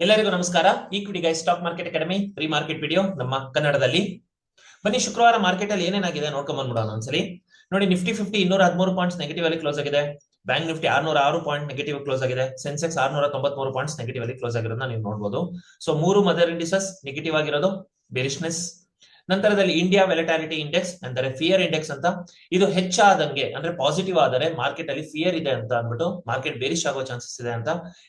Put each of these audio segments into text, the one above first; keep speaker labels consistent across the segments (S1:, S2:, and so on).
S1: ಎಲ್ಲರಿಗೂ ನಮಸ್ಕಾರ. Equity guys stock market academy pre market video ನಮ್ಮ ಕನ್ನಡದಲ್ಲಿ. ಬನ್ನಿ ಶುಕ್ರವಾರ ಮಾರ್ಕೆಟ್ ಅಲ್ಲಿ ಏನೇನಾಗಿದೆ ನೋಡ್ಕೊಂಡ್ ಬಂದ್ಬಿಡೋಣ ಒಂದ್ಸಲಿ. ನೋಡಿ, ನಿಫ್ಟಿ 50 213 ಪಾಯಿಂಟ್ಸ್ ನೆಗೆಟಿವ್ ಅಲ್ಲಿ ಕ್ಲೋಸ್ ಆಗಿದೆ. Bank Nifty 606 point negative close ಆಗಿದೆ. ಸೆನ್ಸೆಕ್ಸ್ 693 ಪಾಯಿಂಟ್ಸ್ ನೆಗೆಟಿವ್ ಅಲ್ಲಿ ಕ್ಲೋಸ್ ಆಗಿರೋದನ್ನ ನೀವು ನೋಡಬಹುದು. ಸೊ ಮೂರು ಮದರ್ ಇಂಡಿಸಸ್ ನೆಗೆಟಿವ್ ಆಗಿರೋದು, ಬೇರಿಶ್ನೆಸ್. ನಂತರದಲ್ಲಿ ಇಂಡಿಯಾ ವೆಲಟಾಲಿಟಿ ಇಂಡೆಕ್ಸ್ ಅಂದರೆ ಫಿಯರ್ ಇಂಡೆಕ್ಸ್ ಅಂತ, ಇದು ಹೆಚ್ಚಾದಂಗೆ ಅಂದ್ರೆ ಪಾಸಿಟಿವ್ ಆದರೆ ಮಾರ್ಕೆಟ್ ಅಲ್ಲಿ ಫಿಯರ್ ಇದೆ ಅಂತ ಅಂದ್ಬಿಟ್ಟು ಮಾರ್ಕೆಟ್ ಬೇರಿಶ್ ಆಗೋ ಚಾನ್ಸಸ್ ಇದೆ ಅಂತ.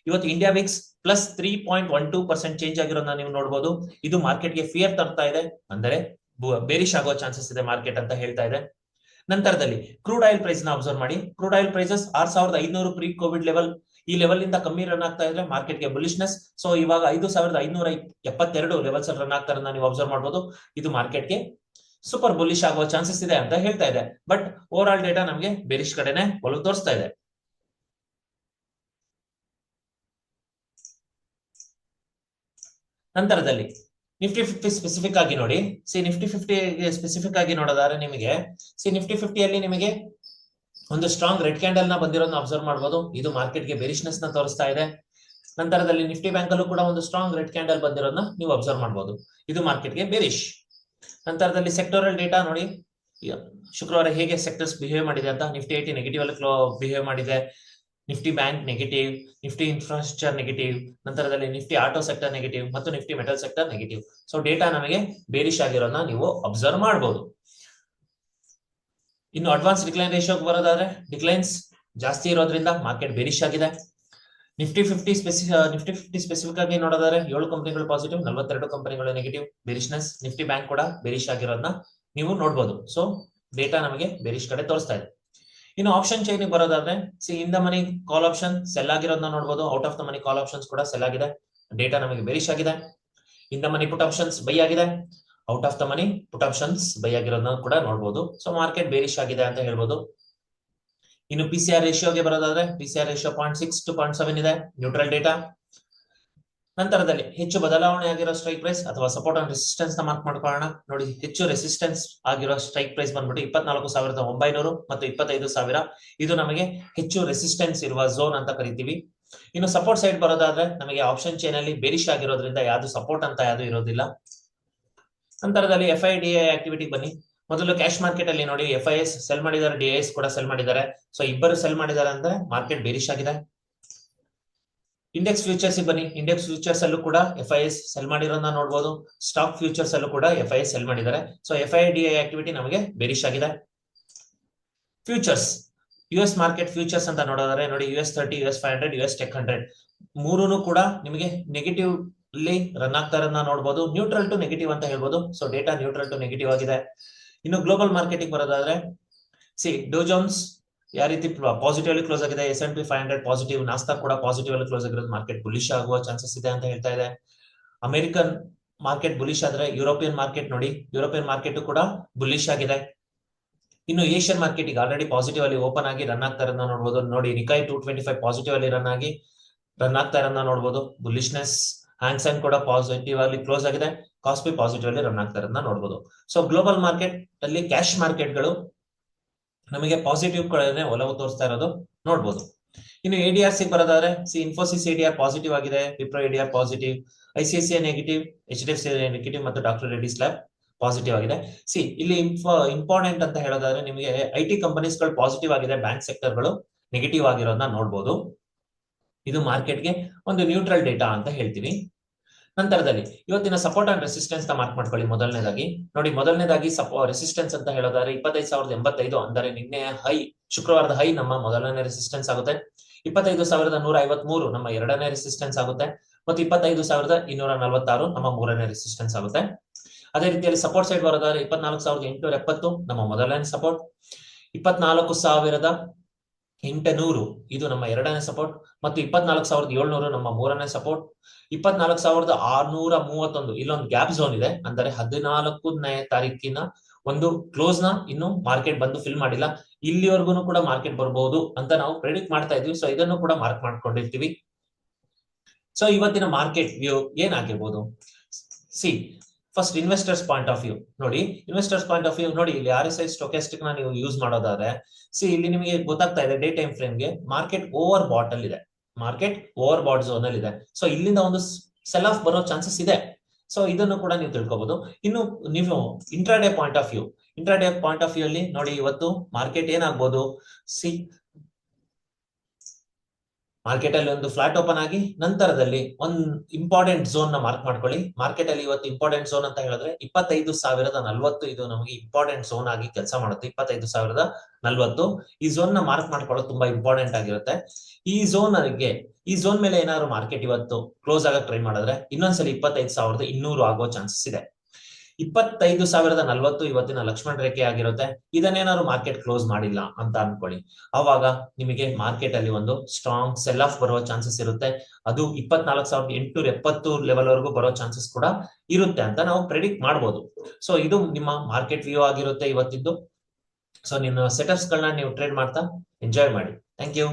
S1: ಇವತ್ತು ಇಂಡಿಯಾ ವಿಕ್ಸ್ ಪ್ಲಸ್ 3.12% ಚೇಂಜ್ ಆಗಿರೋದನ್ನ ನೀವು ನೋಡಬಹುದು. ಇದು ಮಾರ್ಕೆಟ್ಗೆ ಫಿಯರ್ ತರ್ತಾ ಇದೆ, ಅಂದರೆ ಬೇರಿಶ್ ಆಗೋ ಚಾನ್ಸಸ್ ಇದೆ ಮಾರ್ಕೆಟ್ ಅಂತ ಹೇಳ್ತಾ ಇದೆ. ನಂತರದಲ್ಲಿ ಕ್ರೂಡ್ ಆಯಿಲ್ ಪ್ರೈಸ್ ನ ಅಬ್ಸರ್ವ್ ಮಾಡಿ. Crude oil prices 6500 pre COVID level, ಈ ಲೆವೆಲ್ ಇಂದ ಕಮ್ಮಿ ರನ್ ಆಗ್ತಾ ಇದ್ರೆ ಮಾರ್ಕೆಟ್ಗೆ ಬುಲಿಶ್ನೆಸ್. ಸೊ ಇವಾಗ 5572 ಲೆವೆಲ್ಸ್ ರನ್ ಆಗ್ತಾರನ್ನ ನೀವು ಅಬ್ಸರ್ವ್ ಮಾಡಬಹುದು. ಇದು ಮಾರ್ಕೆಟ್ಗೆ ಸೂಪರ್ ಬುಲಿಶ್ ಆಗುವ ಚಾನ್ಸಸ್ ಇದೆ ಅಂತ ಹೇಳ್ತಾ ಇದೆ. ಬಟ್ ಓವರ್ ಆಲ್ ಡೇಟಾ ನಮಗೆ ಬೇರಿಶ್ ಕಡೆನೆ ಒಲವು ತೋರಿಸ್ತಾ ಇದೆ. ನಂತರದಲ್ಲಿ ನಿಫ್ಟಿ 50 ಸ್ಪೆಸಿಫಿಕ್ ಆಗಿ ನೋಡಿ. ನಿಫ್ಟಿ 50 ಸ್ಪೆಸಿಫಿಕ್ ಆಗಿ ನೋಡೋದಾದ್ರೆ ನಿಮಗೆ ನಿಫ್ಟಿ 50 ಅಲ್ಲಿ ನಿಮಗೆ ಒಂದು ಸ್ಟ್ರಾಂಗ್ ರೆಡ್ ಕ್ಯಾಂಡಲ್ ನ ಬಂದಿರೋದನ್ನ ಅಬ್ಸರ್ವ್ ಮಾಡಬಹುದು. ಇದು ಮಾರ್ಕೆಟ್ಗೆ ಬೇರಿಶ್ನೆಸ್ ನ ತೋರಿಸ್ತಾ ಇದೆ. ನಂತರದಲ್ಲಿ ನಿಫ್ಟಿ ಬ್ಯಾಂಕ್ ಅಲ್ಲೂ ಕೂಡ ಒಂದು ಸ್ಟ್ರಾಂಗ್ ರೆಡ್ ಕ್ಯಾಂಡಲ್ ಬಂದಿರೋದನ್ನ ನೀವು ಅಬ್ಸರ್ವ್ ಮಾಡಬಹುದು. ಇದು ಮಾರ್ಕೆಟ್ಗೆ ಬೇರಿಶ್. ನಂತರದಲ್ಲಿ ಸೆಕ್ಟೋರಲ್ ಡೇಟಾ ನೋಡಿ, ಶುಕ್ರವಾರ ಹೇಗೆ ಸೆಕ್ಟರ್ಸ್ ಬಿಹೇವ್ ಮಾಡಿದೆ ಅಂತ. ನಿಫ್ಟಿ 80 ನೆಗೆಟಿವ್ ಅಲ್ಲಿ ಬಿಹೇವ್ ಮಾಡಿದೆ. Nifty bank negative, Nifty infrastructure negative, ನಂತರದಲ್ಲಿ ನಿಫ್ಟಿ ಆಟೋ ಸೆಕ್ಟರ್ ನೆಗೆಟಿವ್ ಮತ್ತು Nifty metal sector negative. So data ನಮಗೆ ಬೇರಿಶ್ ಆಗಿರೋದನ್ನ ನೀವು ಅಬ್ಸರ್ವ್ ಮಾಡಬಹುದು. ಇನ್ನು ಅಡ್ವಾನ್ಸ್ ಡಿಕ್ಲೈನ್ ರೇಷಿಯೋಗೆ ಬರೋದಾದ್ರೆ ಡಿಕ್ಲೈನ್ಸ್ ಜಾಸ್ತಿ ಇರೋದ್ರಿಂದ ಮಾರ್ಕೆಟ್ ಬೇರಿಶ್ ಆಗಿದೆ. ನಿಫ್ಟಿ 50 ಸ್ಪೆಸಿಫಿಕ್ ಆಗಿ ನೋಡೋದಾದ್ರೆ 7 ಕಂಪನಿಗಳು ಪಾಸಿಟಿವ್, 42 ಕಂಪನಿಗಳು ನೆಗೆಟಿವ್, ಬೇರಿಶ್ನೆಸ್. ನಿಫ್ಟಿ ಬ್ಯಾಂಕ್ ಕೂಡ ಬೇರಿಶ್ ಆಗಿರೋದನ್ನ ನೀವು ನೋಡಬಹುದು. ಸೊ ಡೇಟಾ ನಮಗೆ ಬೇರಿಶ್ ಕಡೆ ತೋರಿಸ್ತಾ ಇದೆ. ಇನ್ನು ಆಪ್ಷನ್ ಚೈನ್ ಬರೋದಾದ್ರೆ in the money call option sell ಆಗಿರೋದನ್ನ ನೋಡಬಹುದು. Out of the money call options ಕೂಡ ಸೆಲ್ ಆಗಿದೆ. ಡೇಟಾ ನಮಗೆ ಬೇರಿಶ್ ಆಗಿದೆ. In the money put options buy ಆಗಿದೆ. Out of the money put options buy ಆಗಿರೋದನ್ನ ಕೂಡ ನೋಡಬಹುದು. ಸೊ ಮಾರ್ಕೆಟ್ ಬೇರಿಶ್ ಆಗಿದೆ ಅಂತ ಹೇಳ್ಬೋದು. ಇನ್ನು ಪಿಸಿಆರ್ ರೇಷಿಯೋಗೆ ಬರೋದಾದ್ರೆ ಪಿಸಿಆರ್ ರೇಷಿಯೋ 0.6 to 0.7 ಇದೆ, ನ್ಯೂಟ್ರಲ್ ಡೇಟಾ. ನಂತರದಲ್ಲಿ ಹೆಚ್ಚು ಬದಲಾವಣೆ ಆಗಿರೋ ಸ್ಟ್ರೈಕ್ ಪ್ರೈಸ್ ಅಥವಾ ಸಪೋರ್ಟ್ ಅಂಡ್ ರೆಸಿಸ್ಟೆನ್ಸ್ ನ ಮಾರ್ಕ್ ಮಾಡ್ಕೊಳ್ಳೋಣ. ನೋಡಿ, ಹೆಚ್ಚು ರೆಸಿಸ್ಟೆನ್ಸ್ ಆಗಿರೋ ಸ್ಟ್ರೈಕ್ ಪ್ರೈಸ್ ಬಂದ್ಬಿಟ್ಟು 24,900 ಮತ್ತು 25,000. ಇದು ನಮಗೆ ಹೆಚ್ಚು ರೆಸಿಸ್ಟೆನ್ಸ್ ಇರುವ ಝೋನ್ ಅಂತ ಕರಿತೀವಿ. ಇನ್ನು ಸಪೋರ್ಟ್ ಸೈಡ್ ಬರೋದಾದ್ರೆ ನಮಗೆ ಆಪ್ಷನ್ ಚೈನ್ ಅಲ್ಲಿ ಬೇರಿಶ್ ಆಗಿರೋದ್ರಿಂದ ಯಾವ್ದು ಸಪೋರ್ಟ್ ಅಂತ ಯಾವ್ದು ಇರೋದಿಲ್ಲ. ನಂತರದಲ್ಲಿ FIDI ಆಕ್ಟಿವಿಟಿ ಬನ್ನಿ. ಮೊದಲು ಕ್ಯಾಶ್ ಮಾರ್ಕೆಟ್ ಅಲ್ಲಿ ನೋಡಿ, FIS ಸೆಲ್ ಮಾಡಿದ್ದಾರೆ, DIS ಕೂಡ ಸೆಲ್ ಮಾಡಿದ್ದಾರೆ. ಸೊ ಇಬ್ಬರು ಸೆಲ್ ಮಾಡಿದ್ದಾರೆ ಅಂದ್ರೆ ಮಾರ್ಕೆಟ್ ಬೇರಿಶ್ ಆಗಿದೆ. ಇಂಡೆಕ್ಸ್ ಫ್ಯೂಚರ್ಸ್ ಬನ್ನಿ. ಇಂಡೆಕ್ಸ್ ಫ್ಯೂಚರ್ಸ್ ಅಲ್ಲೂ ಕೂಡ FIS ಸೆಲ್ ಮಾಡಿರೋದನ್ನ ನೋಡಬಹುದು. ಸ್ಟಾಕ್ ಫ್ಯೂಚರ್ಸ್ ಅಲ್ಲೂ ಕೂಡ FIS ಸೆಲ್ ಮಾಡಿದ್ದಾರೆ. ಸೊ FIDI ಆಕ್ಟಿವಿಟಿ ನಮಗೆ ಬೇರಿಶ್ ಆಗಿದೆ. ಫ್ಯೂಚರ್ಸ್ US ಮಾರ್ಕೆಟ್ ಫ್ಯೂಚರ್ಸ್ ಅಂತ ನೋಡೋದಾದ್ರೆ ನೋಡಿ, US30, US500, US Tech 100 ಮೂರೂ ಕೂಡ ನಿಮಗೆ ನೆಗೆಟಿವ್ ಅಲ್ಲಿ ರನ್ ಆಗ್ತಾ ಇರೋದನ್ನ ನೋಡಬಹುದು. ನ್ಯೂಟ್ರಲ್ ಟು ನೆಗೆಟಿವ್ ಅಂತ ಹೇಳ್ಬೋದು. So data neutral to negative ಆಗಿದೆ. ಇನ್ನು ಗ್ಲೋಬಲ್ ಮಾರ್ಕೆಟಿಂಗ್ ಬರೋದಾದ್ರೆ ಡೋ ಜೋನ್ಸ್ ಯಾವ ರೀತಿ ಪಾಸಿಟಿವ್ ಅಲ್ಲಿ ಕ್ಲೋಸ್ ಆಗಿದೆ, S&P 500 ಪಾಸಿಟಿವ್, ನಾಸ್ಡಾಕ್ ಕೂಡ ಪಾಸಿಟಿವ್ ಅಲ್ಲಿ ಕ್ಲೋಸ್ ಆಗಿರೋದು. ಮಾರ್ಕೆಟ್ ಬುಲಿಶ್ ಆಗುವ ಚಾನ್ಸಸ್ ಇದೆ ಅಂತ ಹೇಳ್ತಾ ಇದೆ. ಅಮೆರಿಕನ್ ಮಾರ್ಕೆಟ್ ಬುಲಿಶ್ ಆದ್ರೆ ಯುರೋಪಿಯನ್ ಮಾರ್ಕೆಟ್ ನೋಡಿ, ಯುರೋಪಿಯನ್ ಮಾರ್ಕೆಟ್ ಕೂಡ ಬುಲಿಶ್ ಆಗಿದೆ. ಇನ್ನು ಏಷ್ಯನ್ ಮಾರ್ಕೆಟ್ ಈಗ ಆಲ್ರೆಡಿ ಪಾಸಿಟಿವ್ ಅಲ್ಲಿ ಓಪನ್ ಆಗಿ ರನ್ ಆಗ್ತಾ ಇರೋದನ್ನ ನೋಡಬಹುದು. ನೋಡಿ, ನಿಕಾಯ್ 225 ಪಾಸಿಟಿವ್ ಅಲ್ಲಿ ರನ್ ಆಗ್ತಾ ಇರೋದನ್ನ ನೋಡಬಹುದು, ಬುಲಿಶ್ನೆಸ್. ಹ್ಯಾಂಗ್ಸೆಂಗ್ ಕೂಡ ಪಾಸಿಟಿವ್ ಅಲ್ಲಿ ಕ್ಲೋಸ್ ಆಗಿದೆ. ಕಾಸ್ಪಿ ಪಾಸಿಟಿವ್ ಅಲ್ಲಿ ರನ್ ಆಗ್ತಾ ಇರೋದನ್ನ ನೋಡಬಹುದು. ಸೊ ಗ್ಲೋಬಲ್ ಮಾರ್ಕೆಟ್ ಅಲ್ಲಿ ಕ್ಯಾಶ್ ಮಾರ್ಕೆಟ್ಗಳು ನಮಗೆ ಪಾಸಿಟಿವ್ ಕಡೆ ಒಲವು ತೋರಿಸ್ತಾ ಇರೋದು ನೋಡಬಹುದು. ಇನ್ನು ADRC ಬರೋದಾದ್ರೆ ಇನ್ಫೋಸಿಸ್ ADR ಪಾಸಿಟಿವ್ ಆಗಿದೆ, Wipro ADR positive, ICICI negative, HDFC negative ಮತ್ತು ಡಾಕ್ಟರ್ ರೆಡ್ಡಿಸ್ ಲ್ಯಾಬ್ ಪಾಸಿಟಿವ್ ಆಗಿದೆ. ಇಲ್ಲಿ ಇಂಪಾರ್ಟೆಂಟ್ ಅಂತ ಹೇಳೋದಾದ್ರೆ ನಿಮಗೆ IT ಕಂಪನೀಸ್ ಗಳು ಪಾಸಿಟಿವ್ ಆಗಿದೆ, ಬ್ಯಾಂಕ್ ಸೆಕ್ಟರ್ ಗಳು ನೆಗೆಟಿವ್ ಆಗಿರೋದನ್ನ ನೋಡಬಹುದು. ಇದು ಮಾರ್ಕೆಟ್ಗೆ ಒಂದು ನ್ಯೂಟ್ರಲ್ ಡೇಟಾ ಅಂತ ಹೇಳ್ತೀವಿ. ನಂತರದಲ್ಲಿ ಇವತ್ತಿನ ಸಪೋರ್ಟ್ ಅಂಡ್ ರೆಸಿಸ್ಟೆನ್ಸ್ ನ ಮಾರ್ಕ್ ಮಾಡ್ಕೊಳ್ಳಿ. ಮೊದಲನೇದಾಗಿ ನೋಡಿ, ಮೊದಲನೇದಾಗಿ ರೆಸಿಸ್ಟೆನ್ಸ್ ಅಂತ ಹೇಳೋದಾದ್ರೆ 25,085 ಅಂದರೆ ನಿನ್ನೆ ಹೈ, ಶುಕ್ರವಾರದ ಹೈ ನಮ್ಮ ಮೊದಲನೇ ರೆಸಿಸ್ಟೆನ್ಸ್ ಆಗುತ್ತೆ. 25,153 ನಮ್ಮ ಎರಡನೇ ರೆಸಿಸ್ಟೆನ್ಸ್ ಆಗುತ್ತೆ. ಮತ್ತು 25,246 ನಮ್ಮ ಮೂರನೇ ರೆಸಿಸ್ಟೆನ್ಸ್ ಆಗುತ್ತೆ. ಅದೇ ರೀತಿಯಲ್ಲಿ ಸಪೋರ್ಟ್ ಸೈಡ್ ಬರೋದಾದ್ರೆ 24,870 ನಮ್ಮ ಮೊದಲನೇ ಸಪೋರ್ಟ್, 24,800 ಇದು ನಮ್ಮ ಎರಡನೇ ಸಪೋರ್ಟ್, ಮತ್ತು 24,700 ನಮ್ಮ ಮೂರನೇ ಸಪೋರ್ಟ್, 24,631 ಇಲ್ಲೊಂದು ಗ್ಯಾಪ್ ಝೋನ್ ಇದೆ. ಅಂದರೆ 14ನೇ ತಾರೀಕಿನ ಒಂದು ಕ್ಲೋಸ್ ನ ಇನ್ನು ಮಾರ್ಕೆಟ್ ಬಂದು ಫಿಲ್ ಮಾಡಿಲ್ಲ. ಇಲ್ಲಿವರೆಗೂ ಕೂಡ ಮಾರ್ಕೆಟ್ ಬರಬಹುದು ಅಂತ ನಾವು ಪ್ರೆಡಿಕ್ಟ್ ಮಾಡ್ತಾ ಇದೀವಿ. ಸೊ ಇದನ್ನು ಕೂಡ ಮಾರ್ಕ್ ಮಾಡ್ಕೊಂಡಿರ್ತೀವಿ. ಸೊ ಇವತ್ತಿನ ಮಾರ್ಕೆಟ್ ವ್ಯೂ ಏನಾಗಿರ್ಬೋದು? First investors point of view ನೋಡಿ. ಇನ್ವೆಸ್ಟರ್ಸ್ ಪಾಯಿಂಟ್ ಆಫ್ ವ್ಯೂ ನೋಡಿ, ಇಲ್ಲಿ RSI ಸ್ಟೋಕ್ಯಾಸ್ಟಿಕ್ ನ ನೀವು ಯೂಸ್ ಮಾಡೋದಾದ್ರೆ ಇಲ್ಲಿ ನಿಮಗೆ ಗೊತ್ತಾಗ್ತಾ ಇದೆ ಡೇ ಟೈಮ್ ಫ್ರೇಮ್ ಗೆ ಮಾರ್ಕೆಟ್ ಓವರ್ ಬಾಟ್ ಅಲ್ಲಿ ಇದೆ, ಮಾರ್ಕೆಟ್ ಓವರ್ ಬಾಟ್ ಝೋನ್ ಅಲ್ಲಿ ಇದೆ. ಸೊ ಇಲ್ಲಿಂದ ಒಂದು ಸೆಲ್ ಆಫ್ ಬರೋ ಚಾನ್ಸಸ್ ಇದೆ. ಸೊ ಇದನ್ನು ಕೂಡ ನೀವು ತಿಳ್ಕೊಬಹುದು. ಇನ್ನು ನೀವು ಇಂಟ್ರಾಡೇ ಪಾಯಿಂಟ್ ಆಫ್ ವ್ಯೂ ಅಲ್ಲಿ ನೋಡಿ, ಇವತ್ತು ಮಾರ್ಕೆಟ್ ಏನಾಗ್ಬೋದು, ಮಾರ್ಕೆಟ್ ಅಲ್ಲಿ ಒಂದು ಫ್ಲಾಟ್ ಓಪನ್ ಆಗಿ ನಂತರದಲ್ಲಿ ಒಂದು ಇಂಪಾರ್ಟೆಂಟ್ ಝೋನ್ ನ ಮಾರ್ಕ್ ಮಾಡ್ಕೊಳ್ಳಿ. ಮಾರ್ಕೆಟ್ ಅಲ್ಲಿ ಇವತ್ತು ಇಂಪಾರ್ಟೆಂಟ್ ಝೋನ್ ಅಂತ ಹೇಳಿದ್ರೆ 25,040 ಇದು ನಮಗೆ ಇಂಪಾರ್ಟೆಂಟ್ ಝೋನ್ ಆಗಿ ಕೆಲಸ ಮಾಡುತ್ತೆ. 25,040 ಈ ಝೋನ್ ನ ಮಾರ್ಕ್ ಮಾಡ್ಕೊಳ್ಳೋದು ತುಂಬಾ ಇಂಪಾರ್ಟೆಂಟ್ ಆಗಿರುತ್ತೆ. ಈ ಝೋನ್ ಮೇಲೆ ಏನಾದ್ರು ಮಾರ್ಕೆಟ್ ಇವತ್ತು ಕ್ಲೋಸ್ ಆಗಕ್ಕೆ ಟ್ರೈ ಮಾಡಿದ್ರೆ ಇನ್ನೊಂದ್ಸಲಿ 25,200 ಆಗೋ ಚಾನ್ಸಸ್ ಇದೆ. 25,040 ಇವತ್ತಿನ ಲಕ್ಷ್ಮಣ ರೇಖೆ ಆಗಿರುತ್ತೆ. ಇದನ್ನೇನಾದ್ರು ಮಾರ್ಕೆಟ್ ಕ್ಲೋಸ್ ಮಾಡಿಲ್ಲ ಅಂತ ಅನ್ಕೊಳ್ಳಿ, ಅವಾಗ ನಿಮಗೆ ಮಾರ್ಕೆಟ್ ಅಲ್ಲಿ ಒಂದು ಸ್ಟ್ರಾಂಗ್ ಸೆಲ್ ಆಫ್ ಬರುವ ಚಾನ್ಸಸ್ ಇರುತ್ತೆ. ಅದು 24,870 ಲೆವೆಲ್ ವರೆಗೂ ಬರೋ ಚಾನ್ಸಸ್ ಕೂಡ ಇರುತ್ತೆ ಅಂತ ನಾವು ಪ್ರೆಡಿಕ್ಟ್ ಮಾಡಬಹುದು. ಸೊ ಇದು ನಿಮ್ಮ ಮಾರ್ಕೆಟ್ ವ್ಯೂ ಆಗಿರುತ್ತೆ ಇವತ್ತಿದ್ದು. ಸೊ ನಿಮ್ಮ ಸೆಟಪ್ಸ್ ಗಳನ್ನ ನೀವು ಟ್ರೇಡ್ ಮಾಡ್ತಾ ಎಂಜಾಯ್ ಮಾಡಿ. Thank you.